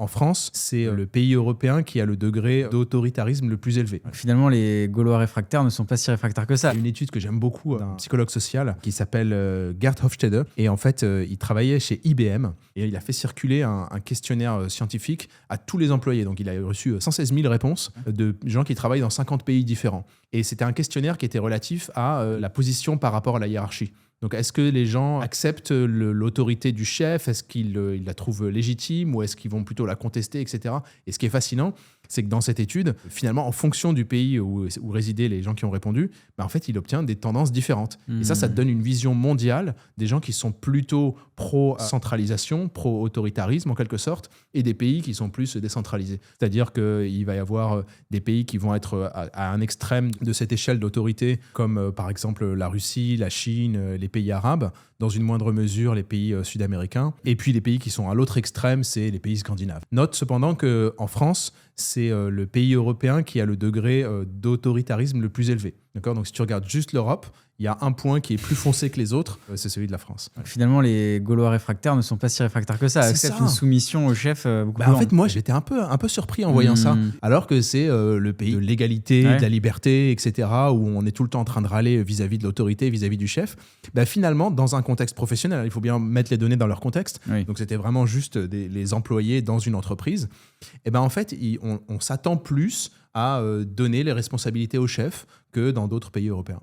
en France, c'est le pays européen qui a le degré d'autoritarisme le plus élevé. Finalement, les Gaulois réfractaires ne sont pas si réfractaires que ça. Il y a une étude que j'aime beaucoup d'un psychologue social qui s'appelle Gerd Hofstede. Et en fait, il travaillait chez IBM et il a fait circuler un questionnaire scientifique à tous les employés. Donc, il a reçu 116 000 réponses de gens qui travaillent dans 50 pays différents. Et c'était un questionnaire qui était relatif à la position par rapport à la hiérarchie. Donc, est-ce que les gens acceptent l'autorité du chef? Est-ce qu'ils la trouvent légitime ou est-ce qu'ils vont plutôt la contester, etc. Et ce qui est fascinant, c'est que dans cette étude, finalement, en fonction du pays où résidaient les gens qui ont répondu, en fait, il obtient des tendances différentes. Et ça te donne une vision mondiale des gens qui sont plutôt pro-centralisation, pro-autoritarisme en quelque sorte, et des pays qui sont plus décentralisés. C'est-à-dire qu'il va y avoir des pays qui vont être à un extrême de cette échelle d'autorité, comme par exemple la Russie, la Chine, les pays arabes, dans une moindre mesure les pays sud-américains, et puis les pays qui sont à l'autre extrême, c'est les pays scandinaves. Note cependant qu'en France, c'est le pays européen qui a le degré d'autoritarisme le plus élevé. D'accord ? Donc si tu regardes juste l'Europe, il y a un point qui est plus foncé que les autres, c'est celui de la France. Finalement, les Gaulois réfractaires ne sont pas si réfractaires que ça. Acceptent une soumission au chef beaucoup plus en fait, moi, j'étais un peu surpris en voyant ça. Alors que c'est le pays de l'égalité, de la liberté, etc., où on est tout le temps en train de râler vis-à-vis de l'autorité, vis-à-vis du chef. Finalement, dans un contexte professionnel, il faut bien mettre les données dans leur contexte. Oui. Donc, c'était vraiment juste les employés dans une entreprise. Et en fait, on s'attend plus à donner les responsabilités au chef que dans d'autres pays européens.